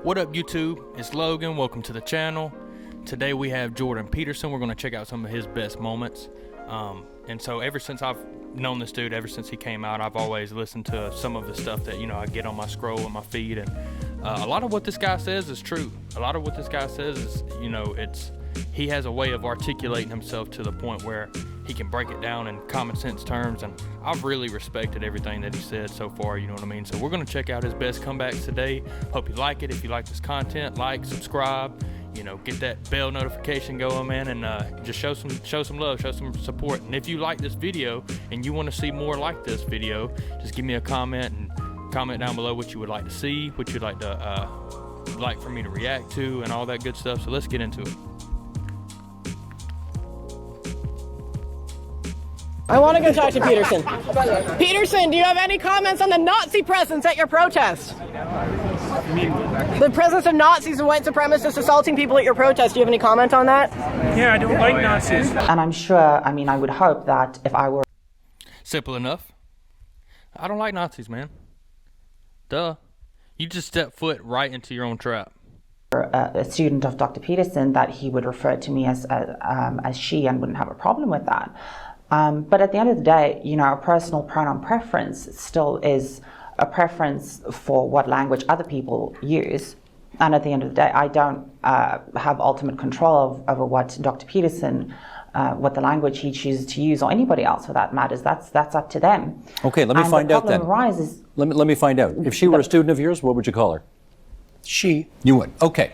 What up, YouTube? It's Logan. Welcome to the channel. Today we have Jordan Peterson. We're going to check out some of his best moments. And so ever since I've known this dude, ever since he came out, I've always listened to some of the stuff that, I get on my scroll and my feed. And a lot of what this guy says is true. A lot of what this guy says is, he has a way of articulating himself to the point where he can break it down in common sense terms, and I've really respected everything that he said so far, you know what I mean? So we're gonna check out his best comebacks today. Hope you like it. If you like this content, like, subscribe, get that bell notification going, man, and just show some love, show some support. And if you like this video and you wanna see more like this video, just give me a comment and comment down below what you would like to see, what you'd like to like for me to react to, and all that good stuff. So let's get into it. I want to go talk to Peterson. Peterson, do you have any comments on the Nazi presence at your protest? The presence of Nazis and white supremacists assaulting people at your protest. Do you have any comment on that? Yeah, I don't like Nazis. And I'm sure, I would hope that if I were... Simple enough. I don't like Nazis, man. Duh. You just step foot right into your own trap. A student of Dr. Peterson, that he would refer to me as she and wouldn't have a problem with that. But at the end of the day, a personal pronoun preference still is a preference for what language other people use. And at the end of the day, I don't have ultimate control over what Dr. Peterson, what the language he chooses to use, or anybody else for that matters. That's up to them. Okay, let me find out then. Arises, let me find out. If she were a student of yours, what would you call her? She. You would. Okay.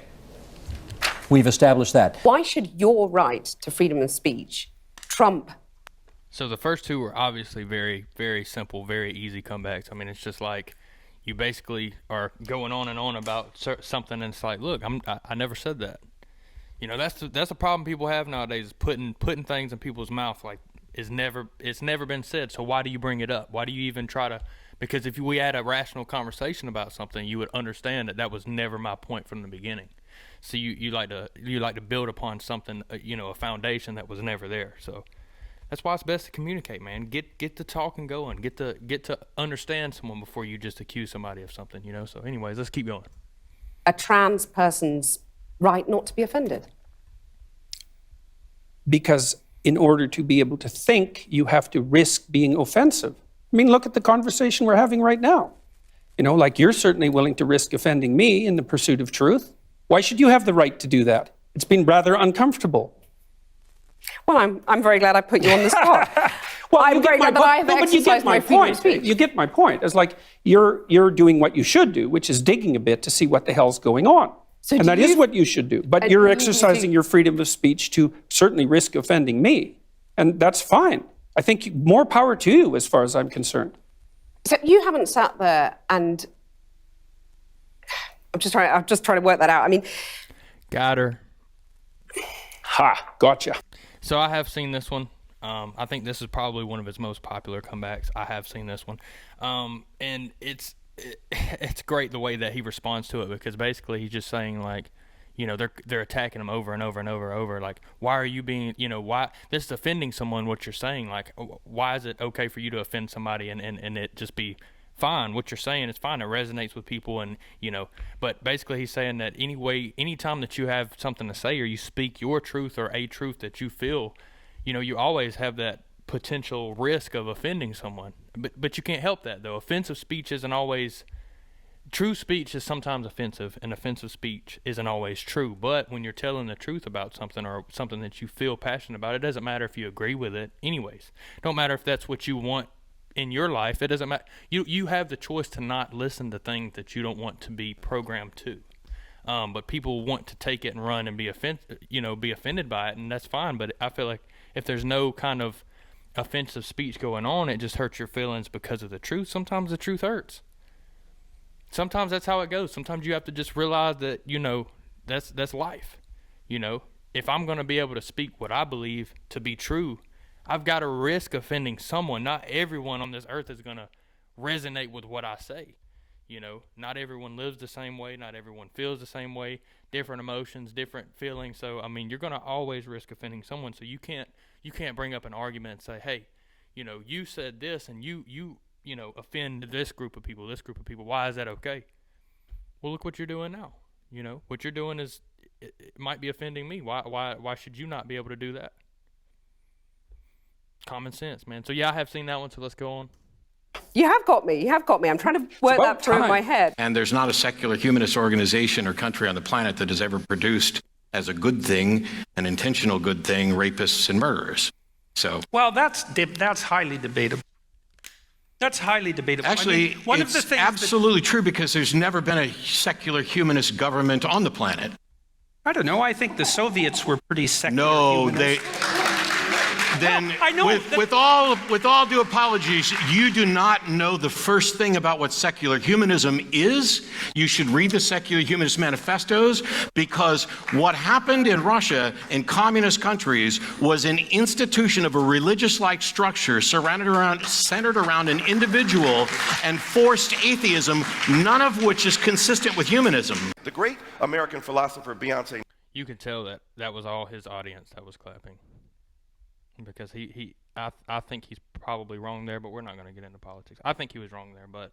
We've established that. Why should your right to freedom of speech trump? So the first two were obviously very, very simple, very easy comebacks. I mean, it's just like you basically are going on and on about something, and it's like, look, I never said that. That's the problem people have nowadays, is putting things in people's mouth like it's never been said. So why do you bring it up? Why do you even try to? Because if we had a rational conversation about something, you would understand that was never my point from the beginning. So you like to build upon something, a foundation that was never there. So. That's why it's best to communicate, man. Get the talking going. Get to understand someone before you just accuse somebody of something, So anyways, let's keep going. A trans person's right not to be offended. Because in order to be able to think, you have to risk being offensive. Look at the conversation we're having right now. Like you're certainly willing to risk offending me in the pursuit of truth. Why should you have the right to do that? It's been rather uncomfortable. Well, I'm very glad I put you on the spot. Well, I'm very glad that I have exercised my freedom of speech. You get my point. It's like you're doing what you should do, which is digging a bit to see what the hell's going on. So and that is what you should do. But you're exercising your freedom of speech to certainly risk offending me. And that's fine. I think more power to you as far as I'm concerned. So you haven't sat there and... I'm just trying to work that out. Got her. Ha, gotcha. So I have seen this one. I think this is probably one of his most popular comebacks. I have seen this one. And it's great the way that he responds to it, because basically he's just saying, like, they're attacking him over and over and over. Like, why are you being, why this is offending someone, what you're saying? Like, why is it okay for you to offend somebody and it just be fine? What you're saying is fine. It resonates with people, and but basically he's saying that anytime that you have something to say, or you speak your truth or a truth that you feel, you always have that potential risk of offending someone. But you can't help that, though. Offensive speech isn't always true. Speech is sometimes offensive, and offensive speech isn't always true. But when you're telling the truth about something, or something that you feel passionate about, it doesn't matter if you agree with it anyways. Don't matter if that's what you want in your life. It doesn't matter. You have the choice to not listen to things that you don't want to be programmed to. But people want to take it and run and be offended by it, and that's fine. But I feel like if there's no kind of offensive speech going on, it just hurts your feelings because of the truth. Sometimes the truth hurts. Sometimes that's how it goes. Sometimes you have to just realize that, that's life. If I'm going to be able to speak what I believe to be true, I've got to risk offending someone. Not everyone on this earth is going to resonate with what I say. Not everyone lives the same way. Not everyone feels the same way. Different emotions, different feelings. So, you're going to always risk offending someone. So you can't bring up an argument and say, hey, you said this, and you offend this group of people. Why is that okay? Well, look what you're doing now. You know, what you're doing is it might be offending me. Why should you not be able to do that? Common sense, man. So yeah, I have seen that one. So let's go on. You have got me. You have got me. I'm trying to work that through in my head. And there's not a secular humanist organization or country on the planet that has ever produced as a good thing, an intentional good thing, rapists and murderers. So, well, that's highly debatable. That's highly debatable. Actually, I mean, one it's of the things absolutely true because there's never been a secular humanist government on the planet. I don't know. I think the Soviets were pretty secular. No, humanists. Then, I know with all due apologies, you do not know the first thing about what secular humanism is. You should read the Secular Humanist Manifestos, because what happened in Russia, in communist countries, was an institution of a religious-like structure centered around an individual and forced atheism, none of which is consistent with humanism. The great American philosopher Beyonce. You can tell that was all his audience that was clapping. Because I think he's probably wrong there, but we're not going to get into politics. I think he was wrong there, but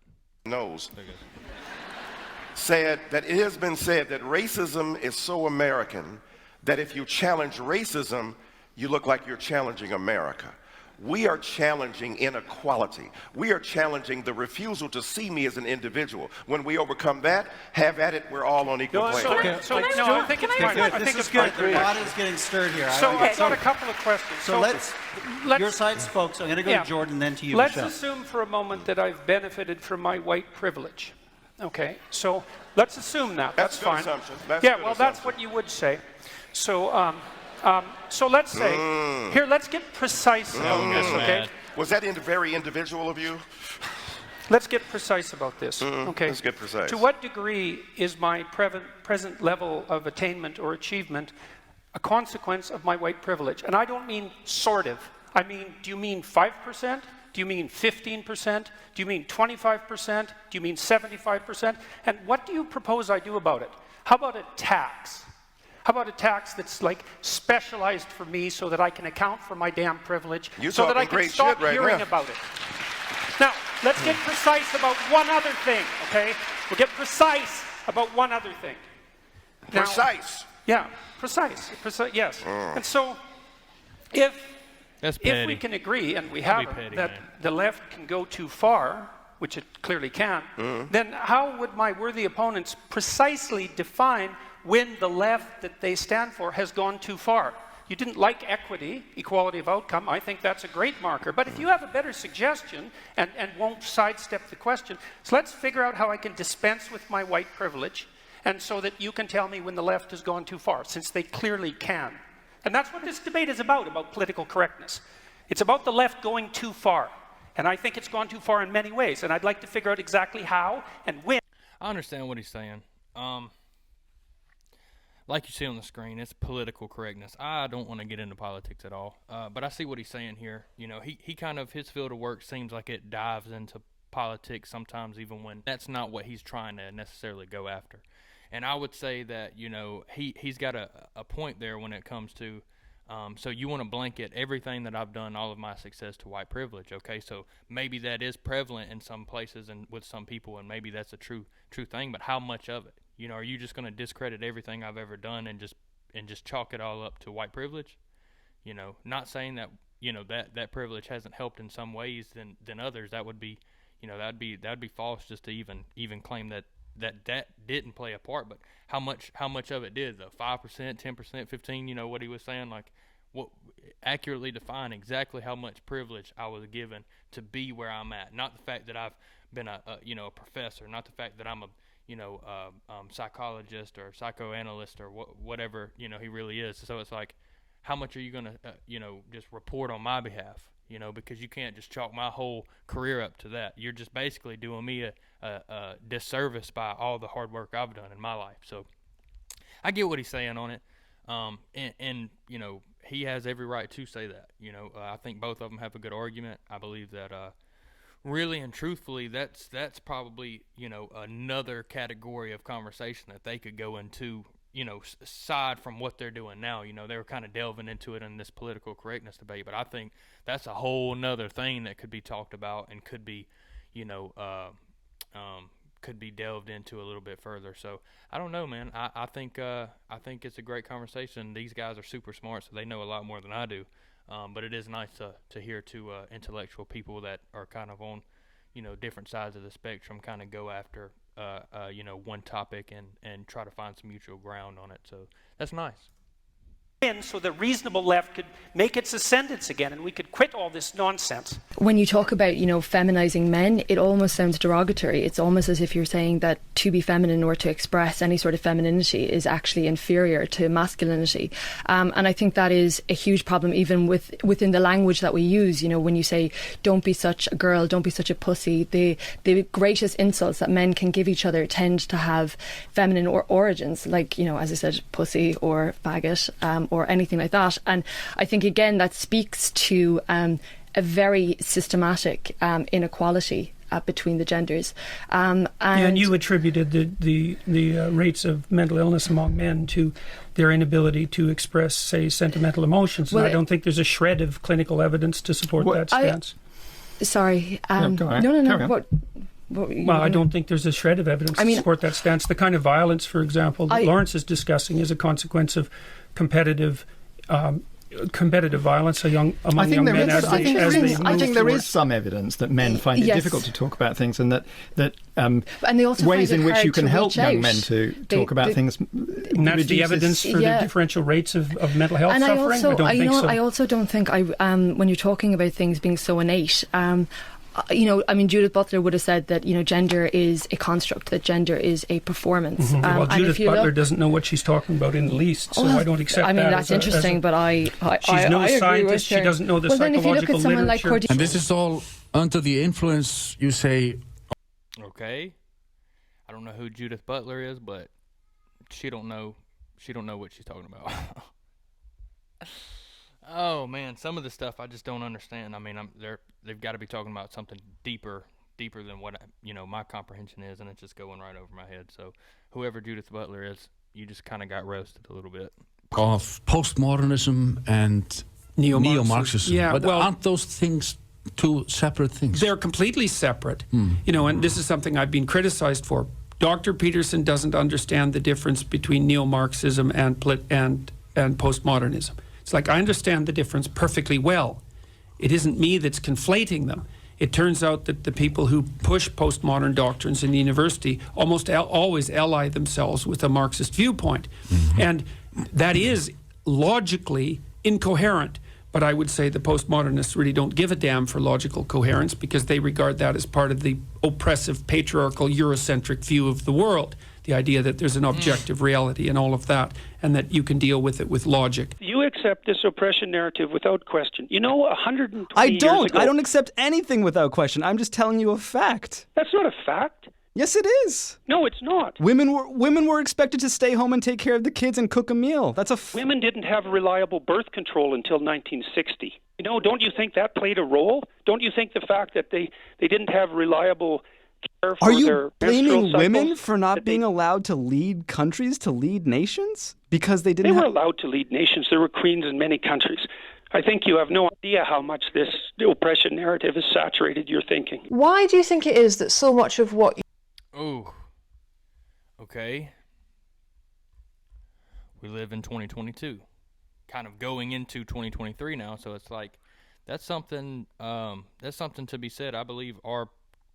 said that it has been said that racism is so American that if you challenge racism, you look like you're challenging America. We are challenging inequality. We are challenging the refusal to see me as an individual. When we overcome that, have at it, we're all on equal plane. I think it's fine. I think it's good. The pot is getting stirred here. So I've got a couple of questions. So let's your side spoke, so I'm going to go to Jordan, then to you, Let's Michelle. assume for a moment that I've benefited from my white privilege. Okay, so let's assume that. That's a good fine. assumption. That's what you would say. So, so let's say, here, let's get precise about this, okay? Was that very individual of you? Let's get precise about this, okay? Let's get precise. To what degree is my present level of attainment or achievement a consequence of my white privilege? And I don't mean sort of. I mean, do you mean 5%? Do you mean 15%? Do you mean 25%? Do you mean 75%? And what do you propose I do about it? How about a tax? How about a tax that's like specialized for me so that I can account for my damn privilege, so that I can stop hearing about it? Now, let's get precise about one other thing, okay? We'll get precise about one other thing. Now, Precise? Yeah, precise, yes. And so, if we can agree, and we have that the left can go too far, which it clearly can, then how would my worthy opponents precisely define when the left that they stand for has gone too far? You didn't like equity, equality of outcome. I think that's a great marker. But if you have a better suggestion and won't sidestep the question, so let's figure out how I can dispense with my white privilege, and so that you can tell me when the left has gone too far, since they clearly can. And that's what this debate is about political correctness. It's about the left going too far. And I think it's gone too far in many ways. And I'd like to figure out exactly how and when. I understand what he's saying. Like you see on the screen, it's political correctness. I don't want to get into politics at all, but I see what he's saying here. You know, he kind of, his field of work seems like it dives into politics sometimes, even when that's not what he's trying to necessarily go after. And I would say that, you know, he's got a point there when it comes to, so you want to blanket everything that I've done, all of my success, to white privilege, okay? So maybe that is prevalent in some places and with some people, and maybe that's a true thing, but how much of it? You know, are you just going to discredit everything I've ever done and just chalk it all up to white privilege? You know, not saying that, you know, that privilege hasn't helped in some ways than others. That would be, you know, that'd be false just to even claim that didn't play a part. But how much of it did, though? 5%, 10%, 15%, you know what he was saying? Like, what accurately define exactly how much privilege I was given to be where I'm at. Not the fact that I've been a professor, not the fact that I'm a psychologist or psychoanalyst or whatever, you know, he really is. So it's like, how much are you going to, just report on my behalf, you know, because you can't just chalk my whole career up to that. You're just basically doing me a disservice by all the hard work I've done in my life. So I get what he's saying on it. And you know, he has every right to say that, you know. I think both of them have a good argument. I believe that, really and truthfully, that's probably, you know, another category of conversation that they could go into, you know, aside from what they're doing now. You know, they were kind of delving into it in this political correctness debate, but I think that's a whole nother thing that could be talked about and could be, you know, could be delved into a little bit further. So I don't know, man. I think it's a great conversation. These guys are super smart, so they know a lot more than I do. But it is nice to hear two intellectual people that are kind of on, different sides of the spectrum, kind of go after one topic and try to find some mutual ground on it. So that's nice. So the reasonable left could make its ascendance again, and we could quit all this nonsense. When you talk about, feminizing men, it almost sounds derogatory. It's almost as if you're saying that to be feminine or to express any sort of femininity is actually inferior to masculinity. And I think that is a huge problem, even within the language that we use. When you say, don't be such a girl, don't be such a pussy, the greatest insults that men can give each other tend to have feminine origins, like, as I said, pussy or faggot, or anything like that. And I think, again, that speaks to a very systematic inequality between the genders. And you attributed the rates of mental illness among men to their inability to express, say, sentimental emotions. Well, and I don't think there's a shred of clinical evidence to support that stance. Sorry. No. Well, I don't think there's a shred of evidence to support that stance. The kind of violence, for example, that Lawrence is discussing is a consequence of competitive violence among young men as they move I think there towards. is some evidence that men find it difficult to talk about things, and that and they also ways find in it which hard you can to help reach young out. men to talk about things. And that's the evidence for the differential rates of mental health and suffering? I also don't think when you're talking about things being so innate, Judith Butler would have said that, gender is a construct, that gender is a performance. Mm-hmm. Well, Judith Butler doesn't know what she's talking about in the least, so I don't accept that. That's interesting, but she's no scientist, she doesn't know the psychological literature. And this is all under the influence, you say. Okay. I don't know who Judith Butler is, but she don't know what she's talking about. Oh man, some of the stuff I just don't understand. I mean, they've got to be talking about something deeper than what my comprehension is, and it's just going right over my head. So, whoever Judith Butler is, you just kind of got roasted a little bit. Of postmodernism and neo-Marxism. Yeah, but aren't those things two separate things? They're completely separate. And this is something I've been criticized for. Dr. Peterson doesn't understand the difference between neo-Marxism and postmodernism. It's like, I understand the difference perfectly well. It isn't me that's conflating them. It turns out that the people who push postmodern doctrines in the university almost always ally themselves with a Marxist viewpoint. Mm-hmm. And that is logically incoherent. But I would say the postmodernists really don't give a damn for logical coherence, because they regard that as part of the oppressive, patriarchal, Eurocentric view of the world. The idea that there's an objective reality and all of that, and that you can deal with it with logic. You accept this oppression narrative without question. 120 years ago... I don't accept anything without question. I'm just telling you a fact. That's not a fact. Yes, it is. No, it's not. Women were expected to stay home and take care of the kids and cook a meal. That's Women didn't have reliable birth control until 1960. Don't you think that played a role? Don't you think the fact that they didn't have reliable care for Are you their blaming women cycles, for not being allowed to lead countries, to lead nations? Because they didn't were allowed to lead nations. There were queens in many countries. I think you have no idea how much this oppression narrative has saturated your thinking. Why do you think it is that so much of what... Oh, okay. We live in 2022, kind of going into 2023 now, so it's like that's something to be said. I believe our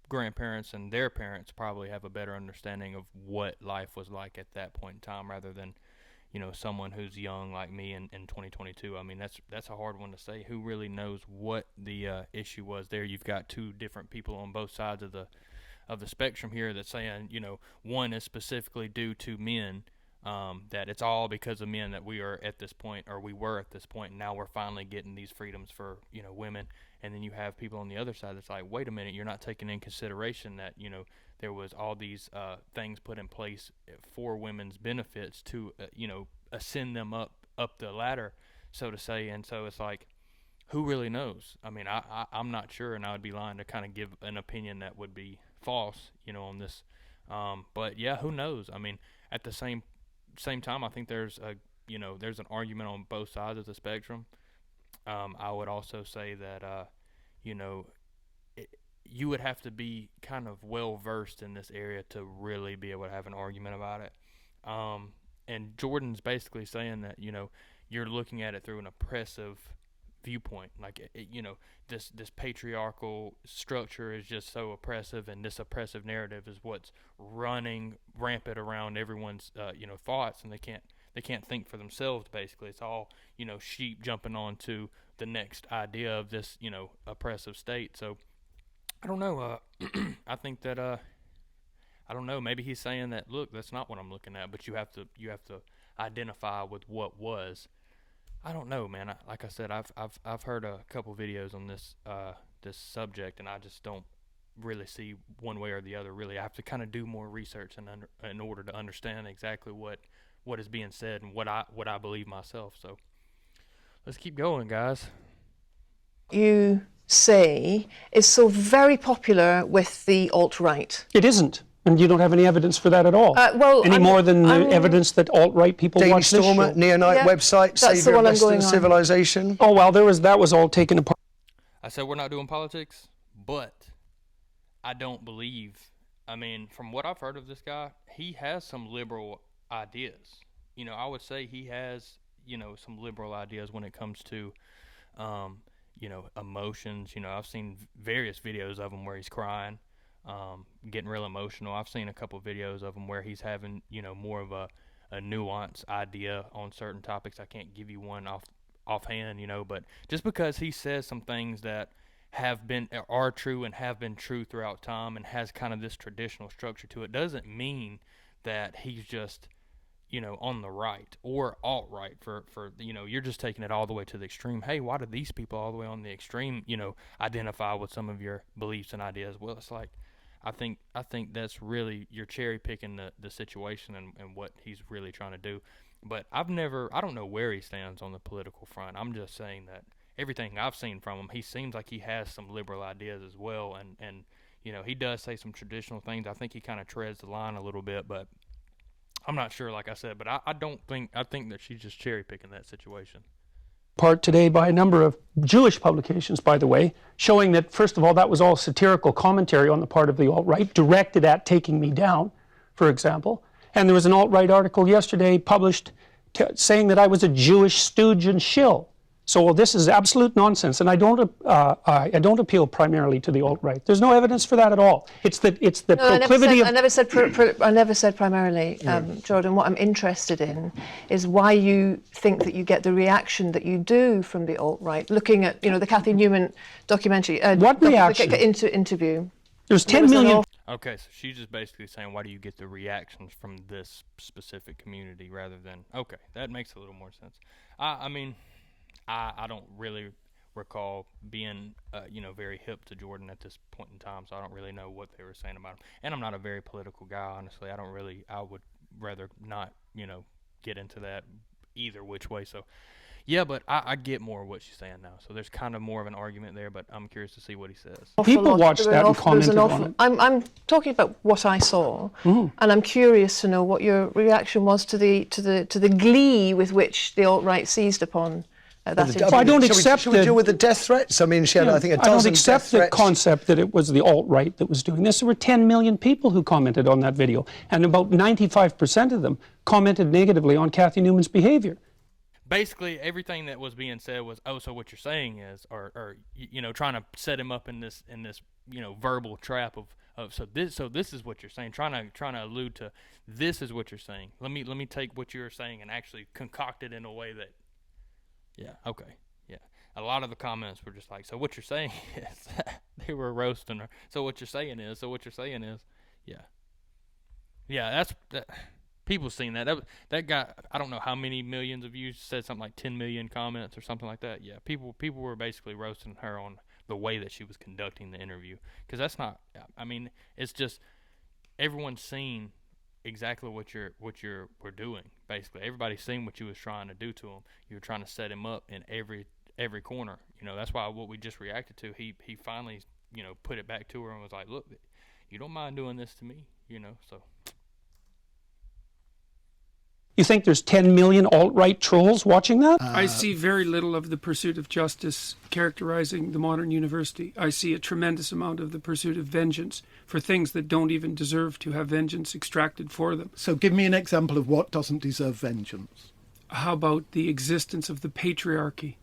grandparents and their parents probably have a better understanding of what life was like at that point in time, rather than someone who's young like me in 2022. I mean, that's a hard one to say. Who really knows what the issue was there? You've got two different people on both sides of the spectrum here that's saying, one is specifically due to men, that it's all because of men that we are at this point, or we were at this point, and now we're finally getting these freedoms for, women. And then you have people on the other side that's like, wait a minute, you're not taking in consideration that, there was all these things put in place for women's benefits to, ascend them up the ladder, so to say. And so it's like, who really knows? I mean, I'm not sure, and I would be lying to kind of give an opinion that would be false, on this. But yeah, who knows? I mean, at the same time, I think there's there's an argument on both sides of the spectrum. I would also say that, you would have to be kind of well versed in this area to really be able to have an argument about it. And Jordan's basically saying that, you're looking at it through an oppressive viewpoint. Like, this patriarchal structure is just so oppressive, and this oppressive narrative is what's running rampant around everyone's, thoughts, and they can't think for themselves. Basically, it's all, sheep jumping onto the next idea of this, oppressive state. So I don't know. I think that I don't know. Maybe he's saying that, look, that's not what I'm looking at, but you have to identify with what was. I don't know, man. Like I said, I've heard a couple videos on this this subject, and I just don't really see one way or the other. Really, I have to kind of do more research in order to understand exactly what is being said and what I believe myself. So let's keep going, guys. You say is so very popular with the alt-right. It isn't. And you don't have any evidence for that at all. Any more than the evidence that alt-right people Daily watch this Stormer, show. Neonite website, Saviour of Western Civilization. Oh, well, that was all taken apart. I said we're not doing politics, but I don't believe. I mean, from what I've heard of this guy, he has some liberal ideas. I would say he has, some liberal ideas when it comes to, emotions. I've seen various videos of him where he's crying. Getting real emotional. I've seen a couple videos of him where he's having, more of a nuanced idea on certain topics. I can't give you one offhand, but just because he says some things that are true and have been true throughout time and has kind of this traditional structure to it doesn't mean that he's just, on the right or alt-right for you're just taking it all the way to the extreme. Hey, why do these people all the way on the extreme, identify with some of your beliefs and ideas? Well, it's like, I think that's really, you're cherry picking the situation and what he's really trying to do. But I don't know where he stands on the political front. I'm just saying that everything I've seen from him, he seems like he has some liberal ideas as well. And he does say some traditional things. I think he kind of treads the line a little bit, but I'm not sure, like I said. But I think that she's just cherry picking that situation. Part today by a number of Jewish publications, by the way, showing that, first of all, that was all satirical commentary on the part of the alt-right, directed at taking me down, for example. And there was an alt-right article yesterday published saying that I was a Jewish stooge and shill. So this is absolute nonsense, and I don't appeal primarily to the alt-right. There's no evidence for that at all. It's the proclivity of... I never said primarily, Jordan. What I'm interested in is why you think that you get the reaction that you do from the alt-right. Looking at the Kathy Newman documentary. What reaction? Interview. There's 10 million... Okay, so she's just basically saying, why do you get the reactions from this specific community rather than... Okay, that makes a little more sense. I mean... I don't really recall being, very hip to Jordan at this point in time, so I don't really know what they were saying about him. And I'm not a very political guy, honestly. I would rather not, get into that either which way. So, yeah, but I get more of what she's saying now. So there's kind of more of an argument there, but I'm curious to see what he says. People watched that and commented on it. I'm talking about what I saw, and I'm curious to know what your reaction was to the glee with which the alt-right seized upon. I don't accept should we deal with the death threats? I mean, she had, I think, a dozen. I don't accept the concept that it was the alt-right that was doing this. There were 10 million people who commented on that video, and about 95% of them commented negatively on Kathy Newman's behavior. Basically, everything that was being said was, oh, so what you're saying is, or trying to set him up in this verbal trap of so this is what you're saying, trying to allude to this is what you're saying. Let me take what you're saying and actually concoct it in a way that. Yeah, okay, yeah. A lot of the comments were just like, so what you're saying is, they were roasting her. So what you're saying is, yeah. Yeah, people seen that. That guy, I don't know how many millions of views, said something like 10 million comments or something like that. Yeah, people were basically roasting her on the way that she was conducting the interview. Because that's not, I mean, it's just, everyone's seen exactly what we're doing. Basically, everybody's seen what you was trying to do to him. You were trying to set him up in every corner. That's why what we just reacted to. He finally put it back to her and was like, "Look, you don't mind doing this to me, So You think there's 10 million alt-right trolls watching that? I see very little of the pursuit of justice characterizing the modern university. I see a tremendous amount of the pursuit of vengeance for things that don't even deserve to have vengeance extracted for them. So give me an example of what doesn't deserve vengeance. How about the existence of the patriarchy?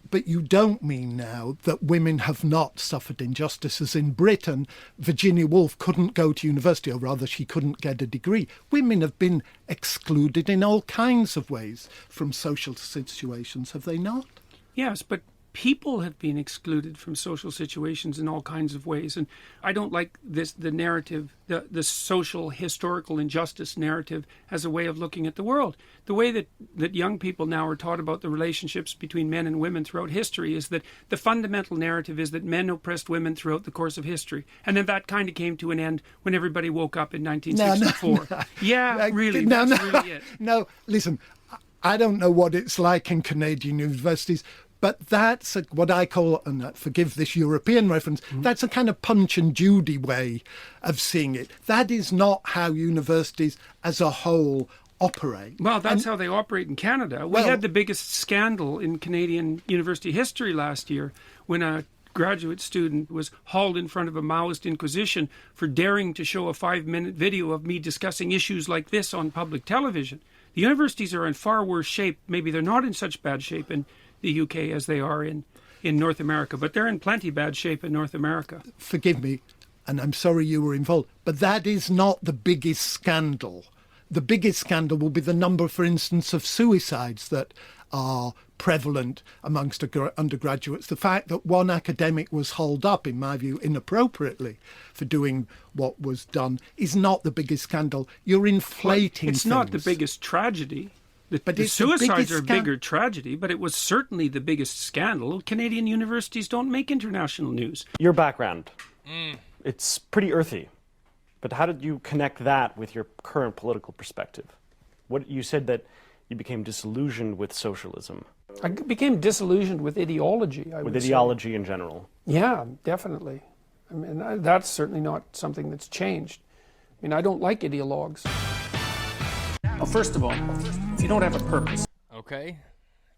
But you don't mean now that women have not suffered injustices. In Britain, Virginia Woolf couldn't go to university, or rather she couldn't get a degree. Women have been excluded in all kinds of ways from social situations, have they not? Yes, but people have been excluded from social situations in all kinds of ways. And I don't like the narrative, the social historical injustice narrative as a way of looking at the world. The way that young people now are taught about the relationships between men and women throughout history is that the fundamental narrative is that men oppressed women throughout the course of history. And then that kind of came to an end when everybody woke up in 1964. No. Yeah, really, No, that's really it. No, listen, I don't know what it's like in Canadian universities, but that's what I call, and forgive this European reference, that's a kind of Punch and Judy way of seeing it. That is not how universities as a whole operate. Well, that's how they operate in Canada. We had the biggest scandal in Canadian university history last year when a graduate student was hauled in front of a Maoist inquisition for daring to show a 5-minute video of me discussing issues like this on public television. The universities are in far worse shape. Maybe they're not in such bad shape in the UK as they are in North America, but they're in plenty bad shape in North America. Forgive me, and I'm sorry you were involved, but that is not the biggest scandal. The biggest scandal will be the number, for instance, of suicides that are prevalent amongst undergraduates. The fact that one academic was hauled up, in my view, inappropriately for doing what was done is not the biggest scandal. You're inflating It's things. not the biggest tragedy. But the it's suicides the are a bigger tragedy, but it was certainly the biggest scandal. Canadian universities don't make international news. Your background, it's pretty earthy, but how did you connect that with your current political perspective? What you said that you became disillusioned with socialism. I became disillusioned with ideology, With ideology in general. Yeah, definitely. I mean, that's certainly not something that's changed. I mean, I don't like ideologues. Well, first of all, if you don't have a purpose. Okay.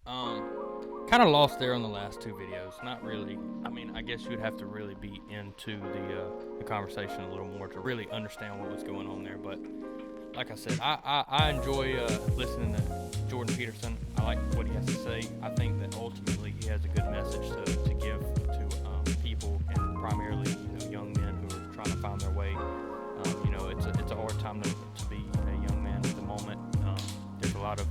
Kind of lost there on the last two videos. Not really. I mean, I guess you'd have to really be into the conversation a little more to really understand what was going on there. But like I said, I enjoy listening to Jordan Peterson. I like what he has to say. I think that ultimately he has a good message to give to people, and primarily young men who are trying to find their way. It's a hard time to be a young man at the moment. There's a lot of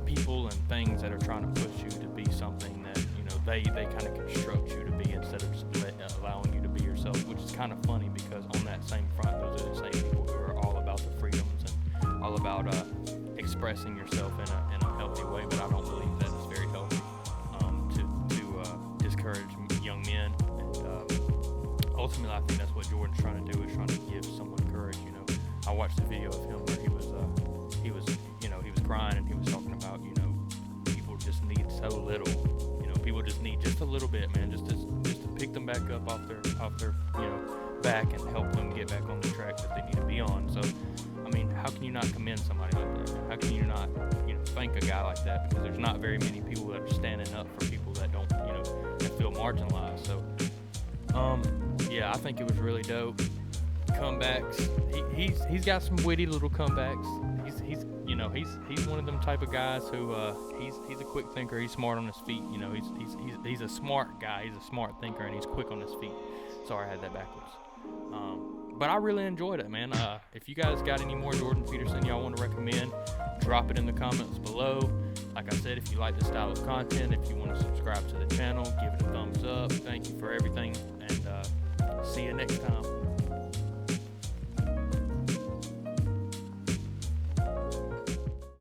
people and things that are trying to push you to be something that they kind of construct you to be instead of just allowing you to be yourself, which is kind of funny because on that same front, those are the same people who are all about the freedoms and all about expressing yourself in a healthy way. But I don't believe that it's very healthy to discourage young men. And ultimately, I think that's what Jordan's trying to do, is trying to give someone courage. I watched the video of him where he was crying, and he was talking about people just need so little. People just need just a little bit, man, just to pick them back up off their back and help them get back on the track that they need to be on. So, I mean, how can you not commend somebody like that? How can you not thank a guy like that? Because there's not very many people that are standing up for people that don't that feel marginalized. So, yeah, I think it was really dope. Comebacks. He's got some witty little comebacks. He's one of them type of guys who he's a quick thinker. He's smart on his feet. He's a smart guy. He's a smart thinker, and he's quick on his feet. Sorry, I had that backwards. But I really enjoyed it, man. If you guys got any more Jordan Peterson y'all want to recommend, drop it in the comments below. Like I said, if you like this style of content, if you want to subscribe to the channel, give it a thumbs up. Thank you for everything, and see you next time.